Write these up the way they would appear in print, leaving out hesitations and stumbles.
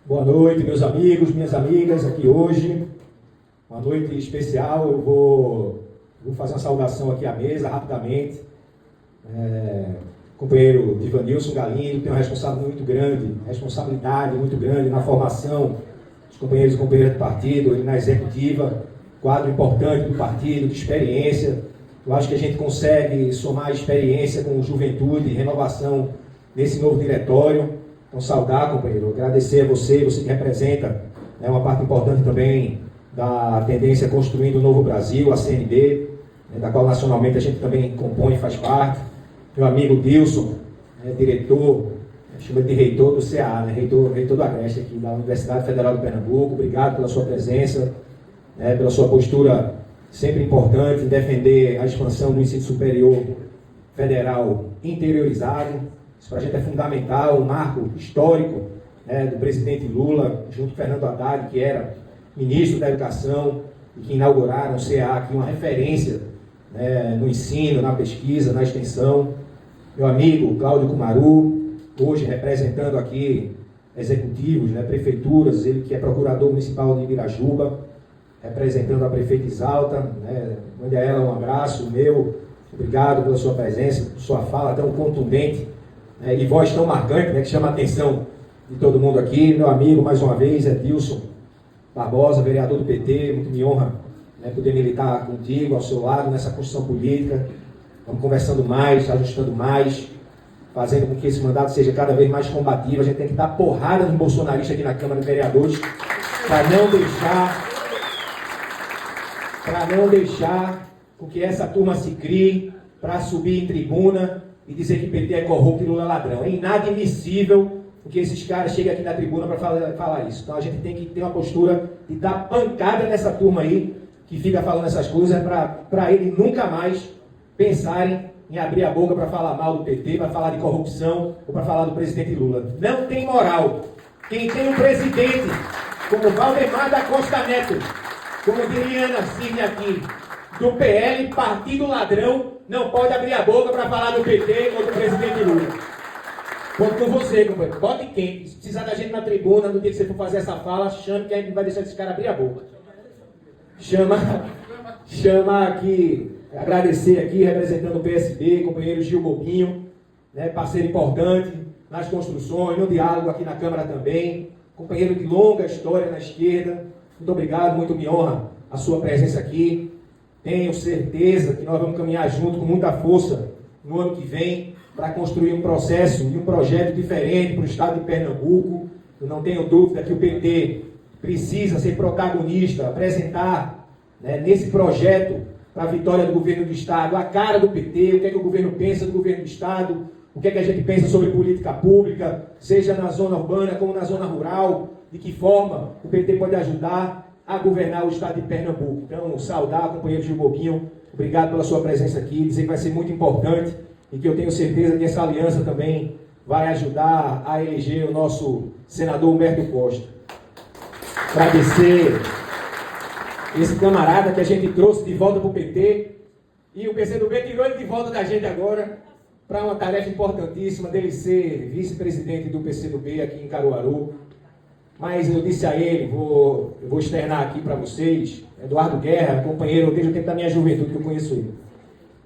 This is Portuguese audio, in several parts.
Boa noite, meus amigos, minhas amigas, aqui hoje. Uma noite especial. Eu vou fazer uma saudação aqui à mesa, rapidamente. Companheiro Divanilson Galindo tem uma responsabilidade muito grande na formação dos companheiros e companheiras do partido, na executiva, quadro importante do partido, de experiência. Eu acho que a gente consegue somar experiência com juventude e renovação nesse novo diretório. Então, saudar, companheiro, agradecer a você que representa uma parte importante também da tendência Construindo o Novo Brasil, a CNB, da qual nacionalmente a gente também compõe e faz parte. Meu amigo Dilson, diretor, chama de reitor do CA, reitor do Agreste aqui da Universidade Federal de Pernambuco. Obrigado pela sua presença, pela sua postura sempre importante em defender a expansão do ensino superior federal interiorizado. Isso para a gente é fundamental, um marco histórico do presidente Lula, junto com Fernando Haddad, que era ministro da Educação, e que inauguraram o CA aqui, uma referência no ensino, na pesquisa, na extensão. Meu amigo Cláudio Kumaru, hoje representando aqui executivos, prefeituras, ele que é procurador municipal de Ibirajuba, representando a prefeita Isalta, mande a ela um abraço meu, obrigado pela sua presença, por sua fala tão contundente, e voz tão marcante, que chama a atenção de todo mundo aqui. Meu amigo, mais uma vez, Dilson Barbosa, vereador do PT, muito me honra poder militar contigo, ao seu lado, nessa construção política. Vamos conversando mais, ajustando mais, fazendo com que esse mandato seja cada vez mais combativo. A gente tem que dar porrada nos bolsonaristas aqui na Câmara de Vereadores, para não deixar com que essa turma se crie para subir em tribuna e dizer que PT é corrupto e Lula é ladrão. É inadmissível que esses caras cheguem aqui na tribuna para falar isso. Então a gente tem que ter uma postura de dar pancada nessa turma aí, que fica falando essas coisas, para eles nunca mais pensarem em abrir a boca para falar mal do PT, para falar de corrupção ou para falar do presidente Lula. Não tem moral. Quem tem um presidente como Valdemar da Costa Neto, como diria Ana Cine aqui, do PL, partido ladrão, não pode abrir a boca para falar do PT ou do presidente Lula. Conto com você, companheiro. Bote quente. Se precisar da gente na tribuna, no dia que você for fazer essa fala, chame que a gente vai deixar esse cara abrir a boca. Chama aqui, agradecer aqui, representando o PSB, companheiro Gil Bobinho, parceiro importante nas construções, no diálogo aqui na Câmara também, companheiro de longa história na esquerda. Muito obrigado, muito me honra a sua presença aqui. Tenho certeza que nós vamos caminhar junto com muita força no ano que vem para construir um processo e um projeto diferente para o estado de Pernambuco. Eu não tenho dúvida que o PT precisa ser protagonista, apresentar nesse projeto para a vitória do governo do estado a cara do PT, o que é que o governo pensa do governo do estado, o que é que a gente pensa sobre política pública, seja na zona urbana como na zona rural, de que forma o PT pode ajudar a governar o estado de Pernambuco. Então, saudar o companheiro Gil Bobinho, obrigado pela sua presença aqui, dizer que vai ser muito importante e que eu tenho certeza que essa aliança também vai ajudar a eleger o nosso senador Humberto Costa. Agradecer esse camarada que a gente trouxe de volta para o PT, e o PCdoB tirou ele de volta da gente agora para uma tarefa importantíssima dele ser vice-presidente do PCdoB aqui em Caruaru. Mas eu disse a ele, eu vou externar aqui para vocês, Eduardo Guerra, companheiro desde o tempo da minha juventude que eu conheço ele.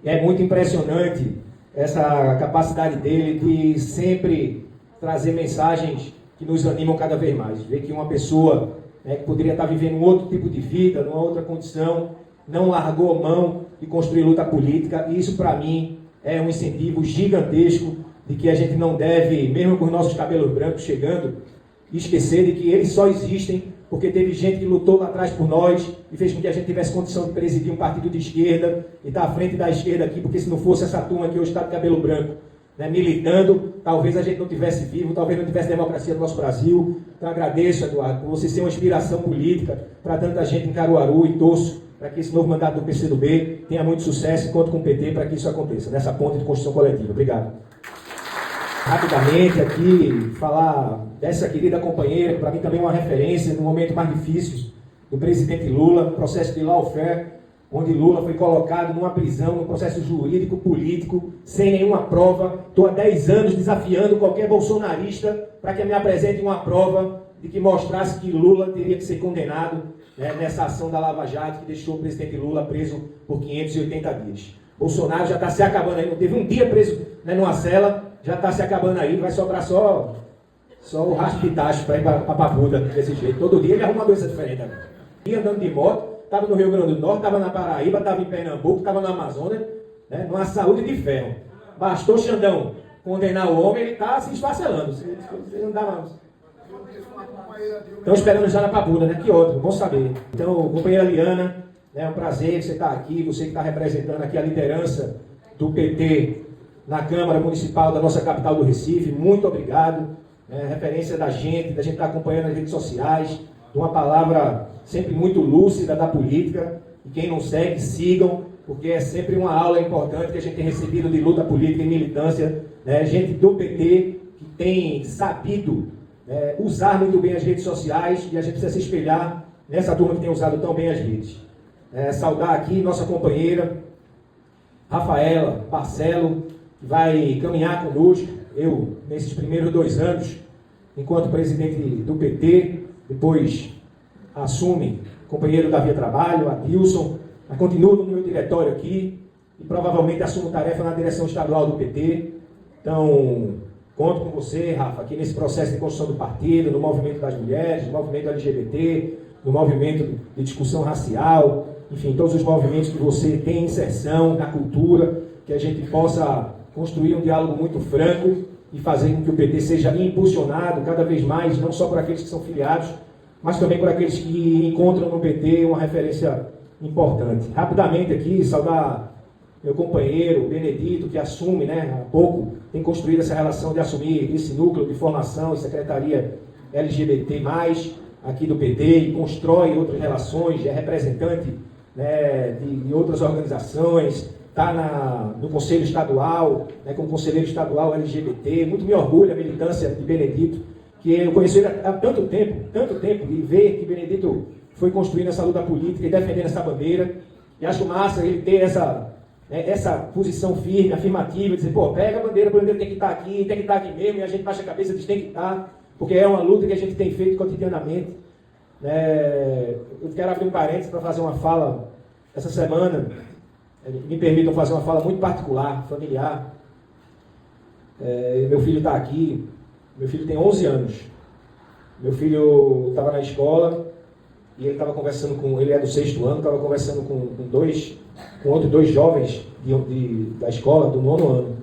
E é muito impressionante essa capacidade dele de sempre trazer mensagens que nos animam cada vez mais. Ver que uma pessoa que poderia estar vivendo um outro tipo de vida, numa outra condição, não largou a mão de construir luta política, e isso para mim é um incentivo gigantesco de que a gente não deve, mesmo com os nossos cabelos brancos chegando, esquecer de que eles só existem porque teve gente que lutou lá atrás por nós e fez com que a gente tivesse condição de presidir um partido de esquerda e estar à frente da esquerda aqui, porque se não fosse essa turma que hoje está de cabelo branco, militando, talvez a gente não tivesse vivo, talvez não tivesse democracia no nosso Brasil. Então agradeço, Eduardo, por você ser uma inspiração política para tanta gente em Caruaru, e torço para que esse novo mandato do PCdoB tenha muito sucesso, e conto com o PT para que isso aconteça, nessa ponte de construção coletiva. Obrigado. Rapidamente aqui, falar dessa querida companheira, que para mim também é uma referência no momento mais difícil do presidente Lula, processo de lawfare, onde Lula foi colocado numa prisão, num processo jurídico, político, sem nenhuma prova. Estou há 10 anos desafiando qualquer bolsonarista para que me apresente uma prova de que mostrasse que Lula teria que ser condenado, né, nessa ação da Lava Jato que deixou o presidente Lula preso por 580 dias. Bolsonaro já está se acabando aí, não teve um dia preso, né, numa cela, já está se acabando aí, vai sobrar só o rastro de tacho para ir para a papuda desse jeito. Todo dia ele arruma uma coisa diferente agora. Ia andando de moto, estava no Rio Grande do Norte, estava na Paraíba, estava em Pernambuco, estava no Amazonas, né, numa saúde de ferro. Bastou Xandão condenar o homem, ele está se esfacelando. Você não dá mais. Estão esperando já na papuda, né? Que ótimo, bom saber. Então, companheira Liana, é um prazer você estar aqui, você que está representando aqui a liderança do PT na Câmara Municipal da nossa capital do Recife. Muito obrigado. Referência da gente estar acompanhando as redes sociais, de uma palavra sempre muito lúcida da política. E quem não segue, sigam, porque é sempre uma aula importante que a gente tem recebido de luta política e militância, né? Gente do PT que tem sabido usar muito bem as redes sociais, e a gente precisa se espelhar nessa turma que tem usado tão bem as redes. Saudar aqui nossa companheira Rafaela Barcelo, que vai caminhar conosco, nesses primeiros 2 anos, enquanto presidente do PT, depois assume companheiro da Via Trabalho, Adilson, mas continua no meu diretório aqui, e provavelmente assumo tarefa na direção estadual do PT. Então, conto com você, Rafa, aqui nesse processo de construção do partido, no movimento das mulheres, no movimento LGBT, no movimento de discussão racial, enfim, todos os movimentos que você tem inserção na cultura, que a gente possa construir um diálogo muito franco e fazer com que o PT seja impulsionado cada vez mais, não só por aqueles que são filiados, mas também por aqueles que encontram no PT uma referência importante. Rapidamente aqui, saudar meu companheiro, Benedito, que assume, há pouco, tem construído essa relação de assumir esse núcleo de formação e secretaria LGBT+, aqui do PT, e constrói outras relações, é representante, de outras organizações, está no Conselho Estadual, como conselheiro estadual LGBT. Muito me orgulha a militância de Benedito, que eu conheço ele há tanto tempo, e ver que Benedito foi construindo essa luta política e defendendo essa bandeira. E acho massa ele ter essa posição firme, afirmativa, dizer, pega a bandeira, o bandeira tem que estar aqui mesmo, e a gente baixa a cabeça e diz, tem que estar, porque é uma luta que a gente tem feito cotidianamente. Eu quero abrir um parênteses para fazer uma fala essa semana, me permitam fazer uma fala muito particular, familiar. Meu filho está aqui, meu filho tem 11 anos. Meu filho estava na escola e ele estava conversando ele é do 6º ano, estava conversando com outros 2 jovens da escola, do 9º ano.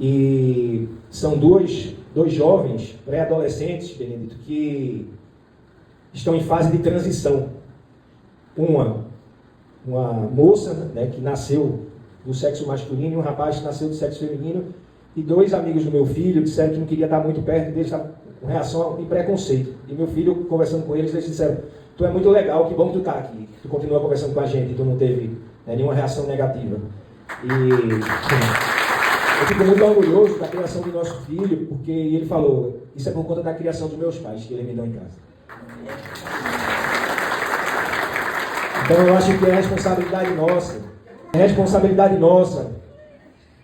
E são dois jovens pré-adolescentes, Benedito, que estão em fase de transição. Uma moça, que nasceu do sexo masculino, e um rapaz que nasceu do sexo feminino, e 2 amigos do meu filho disseram que não queria estar muito perto deles, com reação e preconceito. E meu filho, conversando com eles disseram, tu é muito legal, que bom que tu está aqui, tu continua conversando com a gente, tu não teve nenhuma reação negativa. E eu fico muito orgulhoso da criação do nosso filho, porque ele falou, isso é por conta da criação dos meus pais, que ele me deu em casa. Então eu acho que é responsabilidade nossa,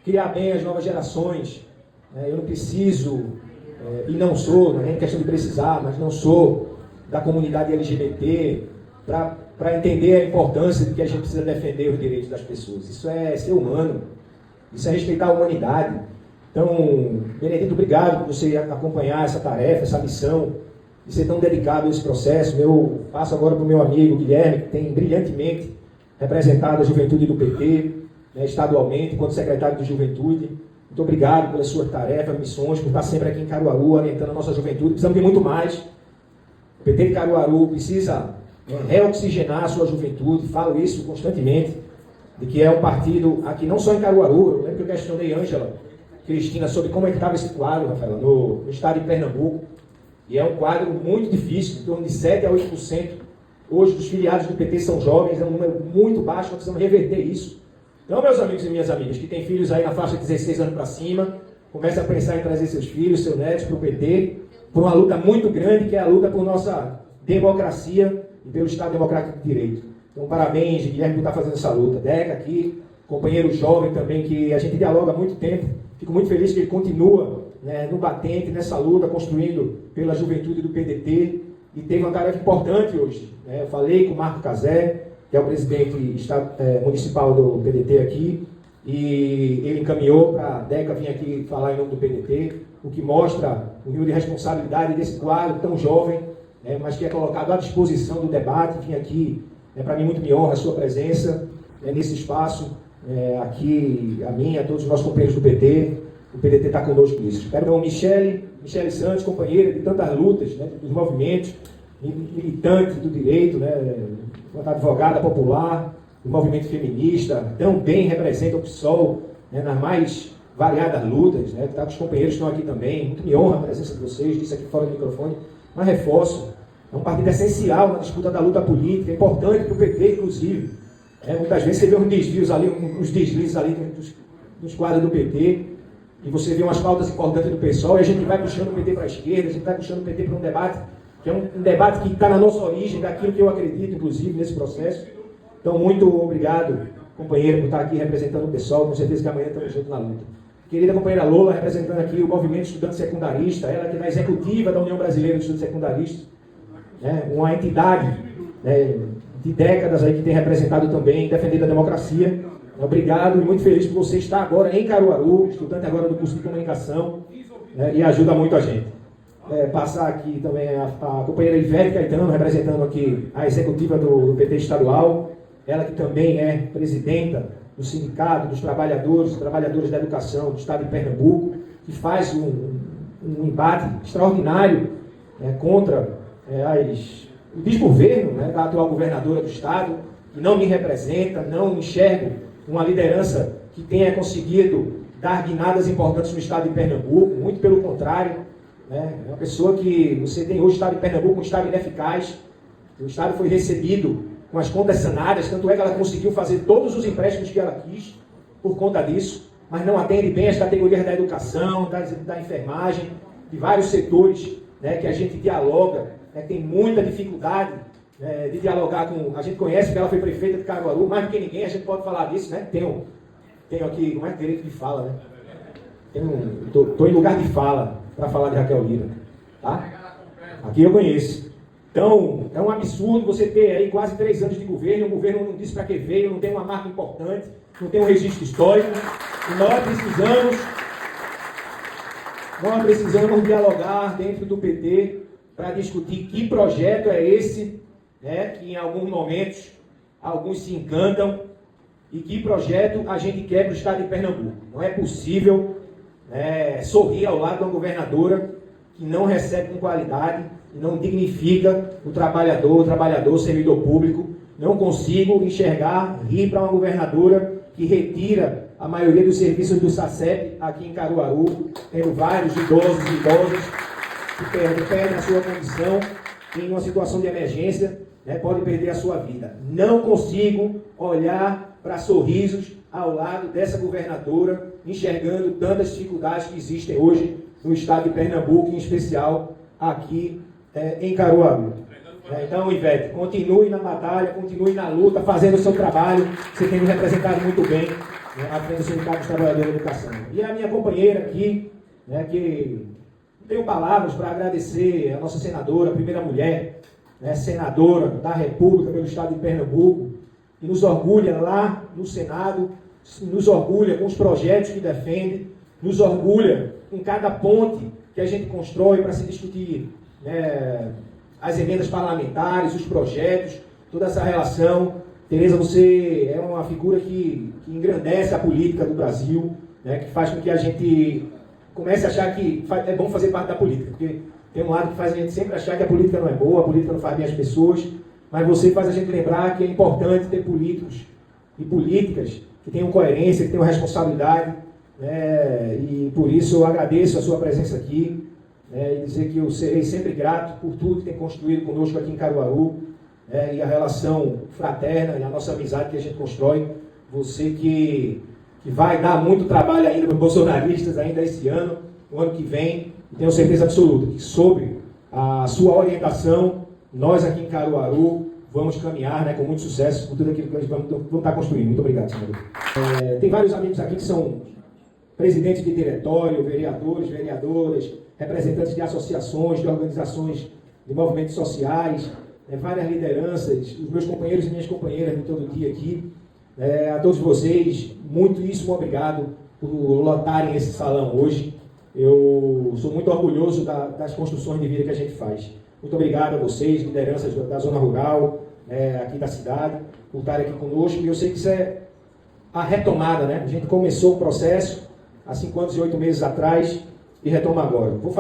criar bem as novas gerações. Eu não preciso, e não sou, não é questão de precisar, mas não sou da comunidade LGBT para entender a importância de que a gente precisa defender os direitos das pessoas. Isso é ser humano, isso é respeitar a humanidade. Então, Benedito, obrigado por você acompanhar essa tarefa, essa missão, e ser tão dedicado a esse processo. Eu passo agora para o meu amigo Guilherme, que tem brilhantemente representado a juventude do PT, estadualmente, enquanto secretário de Juventude. Muito obrigado pelas suas tarefas, missões, por estar sempre aqui em Caruaru, orientando a nossa juventude. Precisamos de muito mais. O PT de Caruaru precisa reoxigenar a sua juventude, falo isso constantemente, de que é um partido aqui, não só em Caruaru. Eu lembro que eu questionei Ângela Cristina sobre como é que estava esse quadro, Rafael, no estado de Pernambuco. E é um quadro muito difícil, em torno de 7% a 8%. Hoje, dos filiados do PT são jovens, é um número muito baixo, nós precisamos reverter isso. Então, meus amigos e minhas amigas, que têm filhos aí na faixa de 16 anos para cima, comecem a pensar em trazer seus filhos, seus netos para o PT, por uma luta muito grande, que é a luta por nossa democracia e pelo Estado Democrático de Direito. Então, parabéns, Guilherme, por estar fazendo essa luta. Deca aqui, companheiro jovem também, que a gente dialoga há muito tempo. Fico muito feliz que ele continua né, no batente, nessa luta, construindo pela juventude do PDT, e teve uma tarefa importante hoje. Né? Eu falei com o Marco Cazé, que é o presidente municipal do PDT aqui, e ele encaminhou para a Deca vir aqui falar em nome do PDT, o que mostra o nível de responsabilidade desse quadro tão jovem, mas que é colocado à disposição do debate. Vim aqui, para mim muito me honra a sua presença nesse espaço, aqui a mim, a todos os nossos companheiros do PT. O PDT está conosco nisso. Espero então Michele Santos, companheira de tantas lutas, né, dos movimentos, militante do direito, né, uma advogada popular, do movimento feminista, também representa o PSOL, né, nas mais variadas lutas, né, tá, os companheiros estão aqui também. Muito me honra a presença de vocês, disse aqui fora do microfone, mas reforço, é um partido essencial na disputa da luta política, é importante para o PT, inclusive. Muitas vezes você vê uns desvios ali, uns deslizes ali dos quadros do PT, e você vê umas pautas importantes do PSOL, e a gente vai puxando o PT para a esquerda, a gente vai puxando o PT para um debate, que é um debate que está na nossa origem, daquilo que eu acredito, inclusive, nesse processo. Então, muito obrigado, companheiro, por estar aqui representando o PSOL, com certeza que amanhã estamos juntos na luta. Querida companheira Lola, representando aqui o movimento estudante secundarista, ela que é na executiva da União Brasileira de Estudantes Secundaristas, né, uma entidade, né, de décadas aí que tem representado também, defendido a democracia. Obrigado e muito feliz por você estar agora em Caruaru, estudante agora do curso de comunicação, né, e ajuda muito a gente. Passar aqui também a companheira Ivete Caetano, representando aqui a executiva do PT estadual, ela que também é presidenta do Sindicato dos Trabalhadores da Educação do Estado de Pernambuco, que faz um embate extraordinário, né, contra o desgoverno, né, da atual governadora do Estado, que não me representa, não enxergo uma liderança que tenha conseguido dar guinadas importantes no Estado de Pernambuco, muito pelo contrário. É uma pessoa que você tem hoje o Estado de Pernambuco, um Estado ineficaz. O Estado foi recebido com as contas sanadas, tanto é que ela conseguiu fazer todos os empréstimos que ela quis por conta disso, mas não atende bem as categorias da educação, da enfermagem, de vários setores, né, que a gente dialoga, né, tem muita dificuldade, né, de dialogar com... A gente conhece que ela foi prefeita de Caruaru, mais do que ninguém, a gente pode falar disso, né? Tenho aqui, não é direito de fala, né? Estou em lugar de fala para falar de Raquel Lira, tá? Aqui eu conheço. Então, é um absurdo você ter aí quase 3 anos de governo, o governo não disse para que veio, não tem uma marca importante, não tem um registro histórico, e nós precisamos dialogar dentro do PT para discutir que projeto é esse, né, que em alguns momentos alguns se encantam, e que projeto a gente quer para o Estado de Pernambuco. Não é possível sorrir ao lado de uma governadora que não recebe com qualidade, que não dignifica o trabalhador, o servidor público. Não consigo enxergar, rir para uma governadora que retira a maioria dos serviços do SACEP aqui em Caruaru, tendo vários idosos e idosas que perdem a sua condição em uma situação de emergência, né, pode perder a sua vida. Não consigo olhar para sorrisos ao lado dessa governadora, enxergando tantas dificuldades que existem hoje no estado de Pernambuco, em especial aqui em Caruaru. Então, Ivete, continue na batalha, continue na luta, fazendo o seu trabalho. Você tem me representado muito bem, né, à frente do Sindicato dos Trabalhadores da Educação. E a minha companheira aqui, né, que não tenho palavras para agradecer a nossa senadora, a primeira mulher, né, senadora da República pelo estado de Pernambuco, que nos orgulha lá no Senado, nos orgulha com os projetos que defende, nos orgulha com cada ponte que a gente constrói para se discutir, né, as emendas parlamentares, os projetos, toda essa relação. Tereza, você é uma figura que engrandece a política do Brasil, né, que faz com que a gente comece a achar que é bom fazer parte da política, porque tem um lado que faz a gente sempre achar que a política não é boa, a política não faz bem as pessoas, mas você faz a gente lembrar que é importante ter políticos e políticas que tenham coerência, que tenham responsabilidade, né, e por isso eu agradeço a sua presença aqui, né, e dizer que eu serei sempre grato por tudo que tem construído conosco aqui em Caruaru, né, e a relação fraterna e a nossa amizade que a gente constrói. Você que vai dar muito trabalho ainda para os bolsonaristas ainda esse ano, no ano que vem, e tenho certeza absoluta que sob a sua orientação, nós aqui em Caruaru vamos caminhar, né, com muito sucesso por tudo aquilo que nós vamos estar construindo. Muito obrigado, senador. Tem vários amigos aqui que são presidentes de diretório, vereadores, vereadoras, representantes de associações, de organizações de movimentos sociais, várias lideranças, os meus companheiros e minhas companheiras de todo dia aqui, a todos vocês, muitíssimo obrigado por lotarem esse salão hoje. Eu sou muito orgulhoso das construções de vida que a gente faz. Muito obrigado a vocês, lideranças da zona rural, aqui da cidade, por estarem aqui conosco. E eu sei que isso é a retomada, né? A gente começou o processo há 5 anos e 8 meses atrás e retoma agora. Vou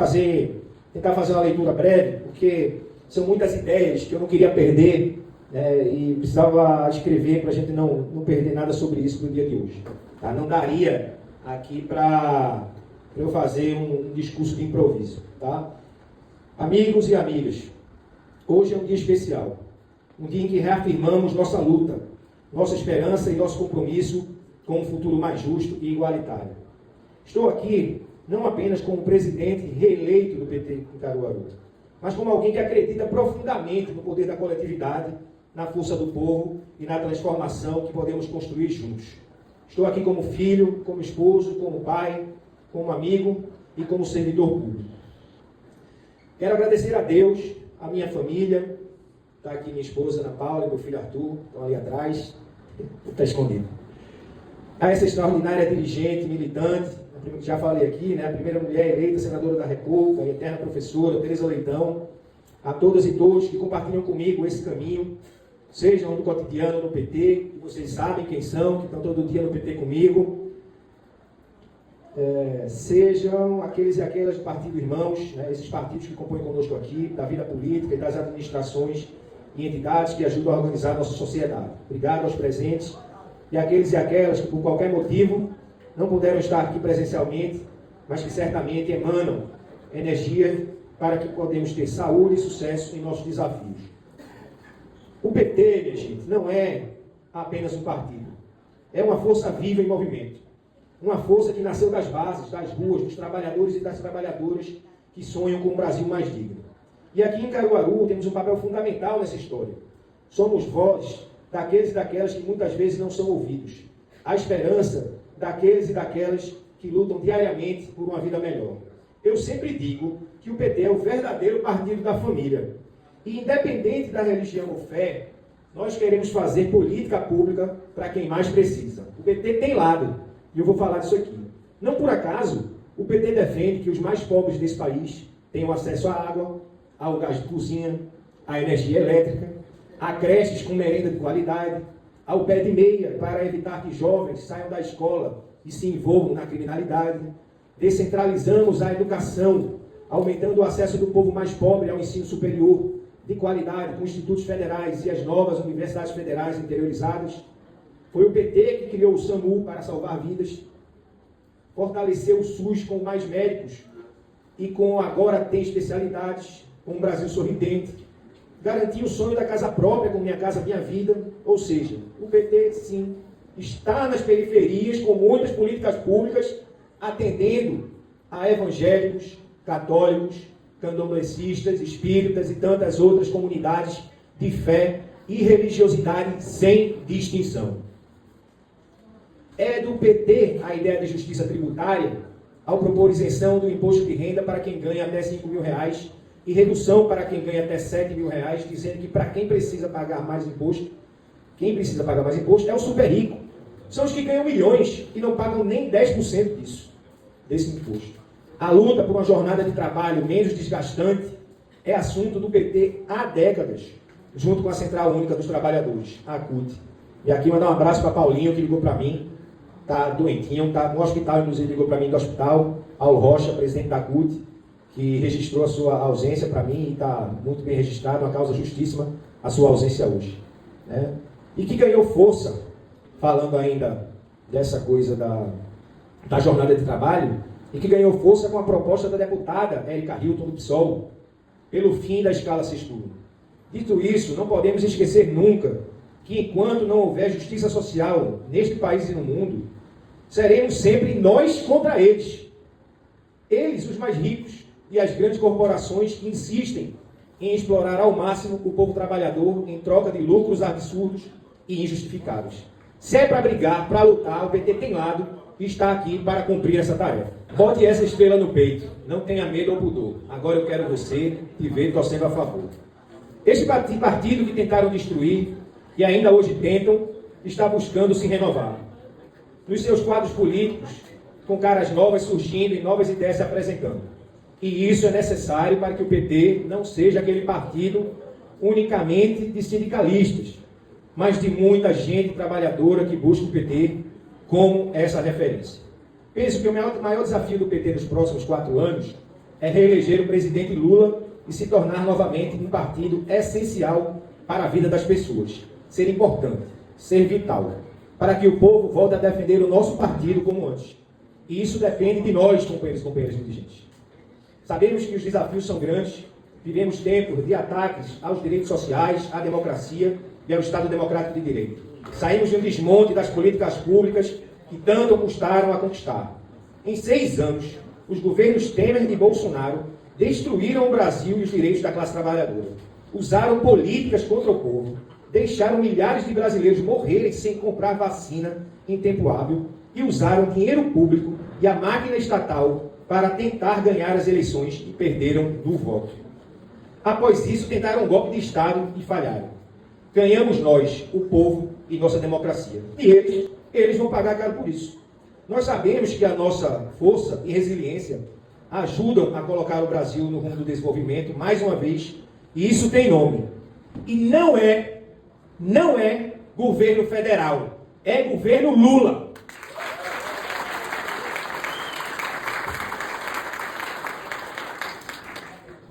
tentar fazer uma leitura breve, porque são muitas ideias que eu não queria perder, e precisava escrever para a gente não perder nada sobre isso no dia de hoje. Tá? Não daria aqui para eu fazer um discurso de improviso. Tá? Amigos e amigas, hoje é um dia especial, um dia em que reafirmamos nossa luta, nossa esperança e nosso compromisso com um futuro mais justo e igualitário. Estou aqui não apenas como presidente reeleito do PT em Caruaru, mas como alguém que acredita profundamente no poder da coletividade, na força do povo e na transformação que podemos construir juntos. Estou aqui como filho, como esposo, como pai, como amigo e como servidor público. Quero agradecer a Deus, a minha família, está aqui minha esposa Ana Paula e meu filho Arthur, estão ali atrás, está escondido. A essa extraordinária dirigente, militante, já falei aqui, né, a primeira mulher eleita senadora da República, a eterna professora Tereza Leitão, a todas e todos que compartilham comigo esse caminho, sejam no cotidiano no PT, que vocês sabem quem são, que estão todo dia no PT comigo, sejam aqueles e aquelas partidos irmãos, né, esses partidos que compõem conosco aqui, da vida política e das administrações e entidades que ajudam a organizar a nossa sociedade. Obrigado aos presentes e aqueles e aquelas que, por qualquer motivo, não puderam estar aqui presencialmente, mas que certamente emanam energia para que podemos ter saúde e sucesso em nossos desafios. O PT, minha gente, não é apenas um partido. É uma força viva em movimento. Uma força que nasceu das bases, das ruas, dos trabalhadores e das trabalhadoras que sonham com um Brasil mais digno. E aqui em Caruaru temos um papel fundamental nessa história. Somos vozes daqueles e daquelas que muitas vezes não são ouvidos. A esperança daqueles e daquelas que lutam diariamente por uma vida melhor. Eu sempre digo que o PT é o verdadeiro partido da família. E independente da religião ou fé, nós queremos fazer política pública para quem mais precisa. O PT tem lado, e eu vou falar disso aqui. Não por acaso, o PT defende que os mais pobres desse país tenham acesso à água, ao gás de cozinha, à energia elétrica, a creches com merenda de qualidade, ao pé de meia para evitar que jovens saiam da escola e se envolvam na criminalidade. Descentralizamos a educação, aumentando o acesso do povo mais pobre ao ensino superior de qualidade, com institutos federais e as novas universidades federais interiorizadas. Foi o PT que criou o SAMU para salvar vidas, fortaleceu o SUS com mais médicos e com agora tem especialidades, com um Brasil sorridente, garantiu o sonho da casa própria com Minha Casa Minha Vida, ou seja, o PT, sim, está nas periferias com muitas políticas públicas, atendendo a evangélicos, católicos, candomblecistas, espíritas e tantas outras comunidades de fé e religiosidade sem distinção. É do PT a ideia de justiça tributária ao propor isenção do imposto de renda para quem ganha até R$5 mil e redução para quem ganha até R$7 mil, dizendo que para quem precisa pagar mais imposto, quem precisa pagar mais imposto é o super rico. São os que ganham milhões e não pagam nem 10% desse imposto. A luta por uma jornada de trabalho menos desgastante é assunto do PT há décadas, junto com a Central Única dos Trabalhadores, a CUT. E aqui mandar um abraço para Paulinho, que ligou para mim, está doentinho, está no hospital, inclusive ligou para mim do hospital, ao Rocha, presidente da CUT, que registrou a sua ausência para mim e está muito bem registrado, uma causa justíssima, a sua ausência hoje. Né? E que ganhou força, falando ainda dessa coisa da jornada de trabalho, e que ganhou força com a proposta da deputada Érica Hilton do PSOL, pelo fim da escala sextulo. Dito isso, não podemos esquecer nunca que enquanto não houver justiça social neste país e no mundo, seremos sempre nós contra eles. Eles, os mais ricos, e as grandes corporações que insistem em explorar ao máximo o povo trabalhador em troca de lucros absurdos e injustificados. Se é para brigar, para lutar, o PT tem lado está aqui para cumprir essa tarefa. Bote essa estrela no peito, não tenha medo ou pudor. Agora eu quero você te ver torcendo a favor. Este partido que tentaram destruir e ainda hoje tentam, está buscando se renovar. Nos seus quadros políticos, com caras novas surgindo e novas ideias se apresentando. E isso é necessário para que o PT não seja aquele partido unicamente de sindicalistas, mas de muita gente trabalhadora que busca o PT como essa referência. Penso que o maior desafio do PT nos próximos 4 anos é reeleger o presidente Lula e se tornar novamente um partido essencial para a vida das pessoas. Ser importante, ser vital, para que o povo volte a defender o nosso partido como antes. E isso depende de nós, companheiros e companheiras dirigentes. Sabemos que os desafios são grandes, vivemos tempos de ataques aos direitos sociais, à democracia e ao Estado Democrático de Direito. Saímos de um desmonte das políticas públicas que tanto custaram a conquistar. Em 6 anos, os governos Temer e Bolsonaro destruíram o Brasil e os direitos da classe trabalhadora. Usaram políticas contra o povo, deixaram milhares de brasileiros morrerem sem comprar vacina em tempo hábil e usaram dinheiro público e a máquina estatal para tentar ganhar as eleições e perderam do voto. Após isso, tentaram um golpe de Estado e falharam. Ganhamos nós, o povo e nossa democracia. E eles vão pagar caro por isso. Nós sabemos que a nossa força e resiliência ajudam a colocar o Brasil no rumo do desenvolvimento, mais uma vez, e isso tem nome. E não é governo federal, é governo Lula.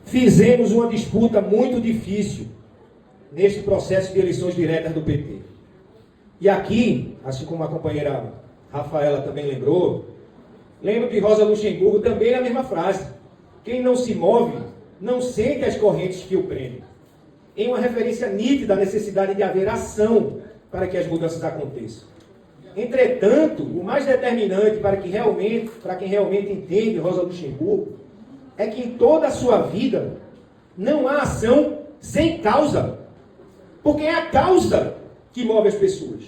Fizemos uma disputa muito difícil neste processo de eleições diretas do PT. E aqui, assim como a companheira Rafaela também lembrou, lembro que Rosa Luxemburgo também é a mesma frase. Quem não se move, não sente as correntes que o prendem. Em uma referência nítida à necessidade de haver ação para que as mudanças aconteçam. Entretanto, o mais determinante para quem realmente entende Rosa Luxemburgo é que em toda a sua vida não há ação sem causa. Porque é a causa que move as pessoas.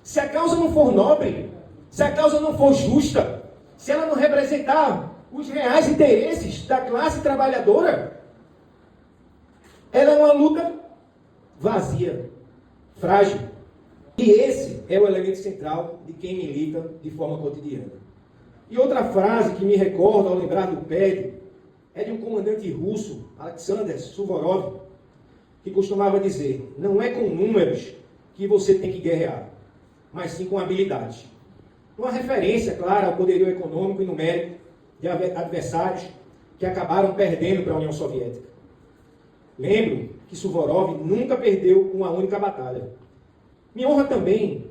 Se a causa não for nobre, se a causa não for justa, se ela não representar os reais interesses da classe trabalhadora, ela é uma luta vazia, frágil. E esse é o elemento central de quem milita de forma cotidiana. E outra frase que me recordo ao lembrar do PED é de um comandante russo, Alexander Suvorov, que costumava dizer: não é com números que você tem que guerrear, mas sim com habilidade. Uma referência clara ao poderio econômico e numérico de adversários que acabaram perdendo para a União Soviética. Lembro que Suvorov nunca perdeu uma única batalha. Me honra também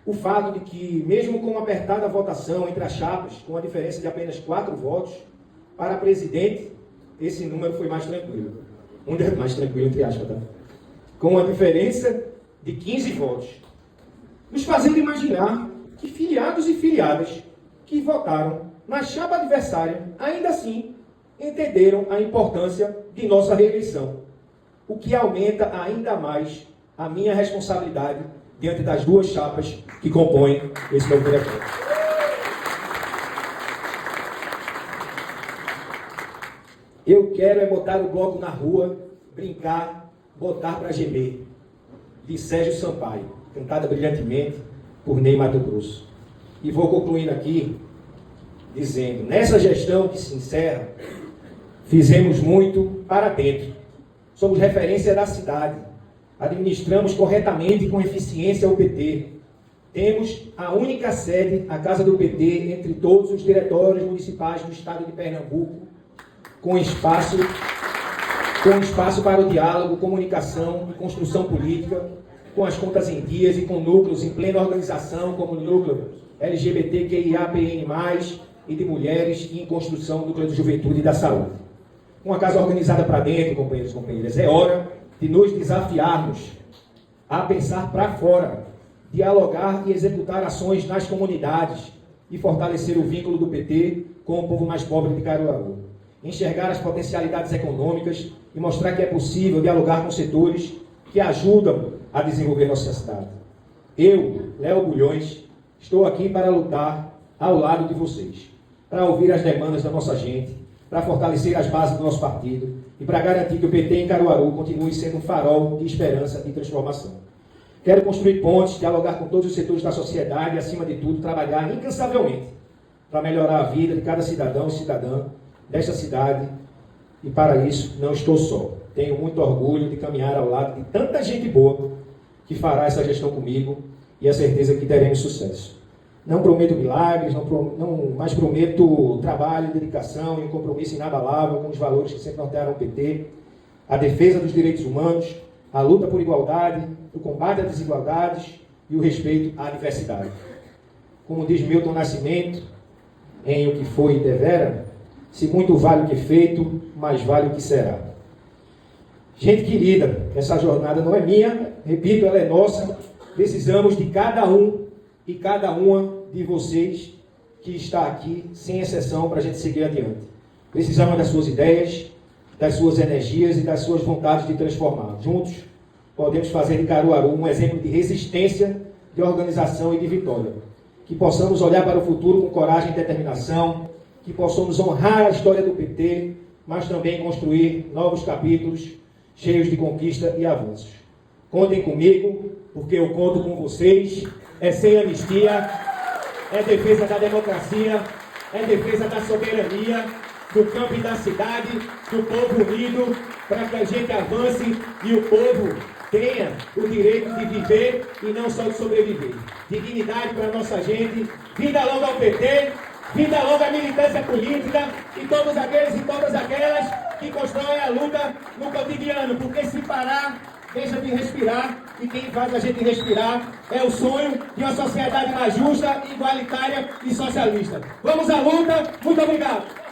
o fato de que, mesmo com uma apertada votação entre as chapas, com a diferença de apenas 4 votos, para presidente, esse número foi mais tranquilo. Mais tranquilo, entre aspas, tá? Com a diferença de 15 votos. Nos fazendo imaginar que filiados e filiadas que votaram na chapa adversária, ainda assim, entenderam a importância de nossa reeleição, o que aumenta ainda mais a minha responsabilidade diante das 2 chapas que compõem esse novo diretório. Eu quero é botar o bloco na rua, brincar, botar para gemer, de Sérgio Sampaio, cantada brilhantemente por Ney Matogrosso. E vou concluindo aqui dizendo: nessa gestão que se encerra, fizemos muito para dentro. Somos referência da cidade. Administramos corretamente e com eficiência o PT. Temos a única sede, a Casa do PT, entre todos os diretórios municipais do estado de Pernambuco, com espaço para o diálogo, comunicação e construção política, com as contas em dias e com núcleos em plena organização, como o núcleo LGBTQIAPN+, e de mulheres, e em construção do núcleo de juventude e da saúde. Uma casa organizada para dentro, companheiros e companheiras. É hora de nos desafiarmos a pensar para fora, dialogar e executar ações nas comunidades e fortalecer o vínculo do PT com o povo mais pobre de Caruaru. Enxergar as potencialidades econômicas e mostrar que é possível dialogar com setores que ajudam a desenvolver nossa cidade. Eu, Léo Bulhões, Estou aqui para lutar ao lado de vocês, para ouvir as demandas da nossa gente, para fortalecer as bases do nosso partido e para garantir que o PT em Caruaru continue sendo um farol de esperança e transformação. Quero construir pontes, dialogar com todos os setores da sociedade e, acima de tudo, trabalhar incansavelmente para melhorar a vida de cada cidadão e cidadã desta cidade. E para isso, não estou só. Tenho muito orgulho de caminhar ao lado de tanta gente boa que fará essa gestão comigo e a certeza que teremos sucesso. Não prometo milagres, mas prometo trabalho, dedicação e um compromisso inabalável com os valores que sempre nortearam o PT, a defesa dos direitos humanos, a luta por igualdade, o combate às desigualdades e o respeito à diversidade. Como diz Milton Nascimento, em O que foi devera, se muito vale o que é feito, mais vale o que será. Gente querida, essa jornada não é minha, repito, ela é nossa. Precisamos de cada um e cada uma de vocês que está aqui, sem exceção, para a gente seguir adiante. Precisamos das suas ideias, das suas energias e das suas vontades de transformar. Juntos, podemos fazer de Caruaru um exemplo de resistência, de organização e de vitória. Que possamos olhar para o futuro com coragem e determinação, que possamos honrar a história do PT, mas também construir novos capítulos cheios de conquista e avanços. Contem comigo, porque eu conto com vocês. É sem anistia, é defesa da democracia, é defesa da soberania, do campo e da cidade, do povo unido, para que a gente avance e o povo tenha o direito de viver e não só de sobreviver. Dignidade para a nossa gente. Vida longa ao PT, vida longa à militância política e todos aqueles e todas aquelas que constroem a luta no cotidiano, porque se parar, deixa de respirar, e quem faz a gente respirar é o sonho de uma sociedade mais justa, igualitária e socialista. Vamos à luta, muito obrigado!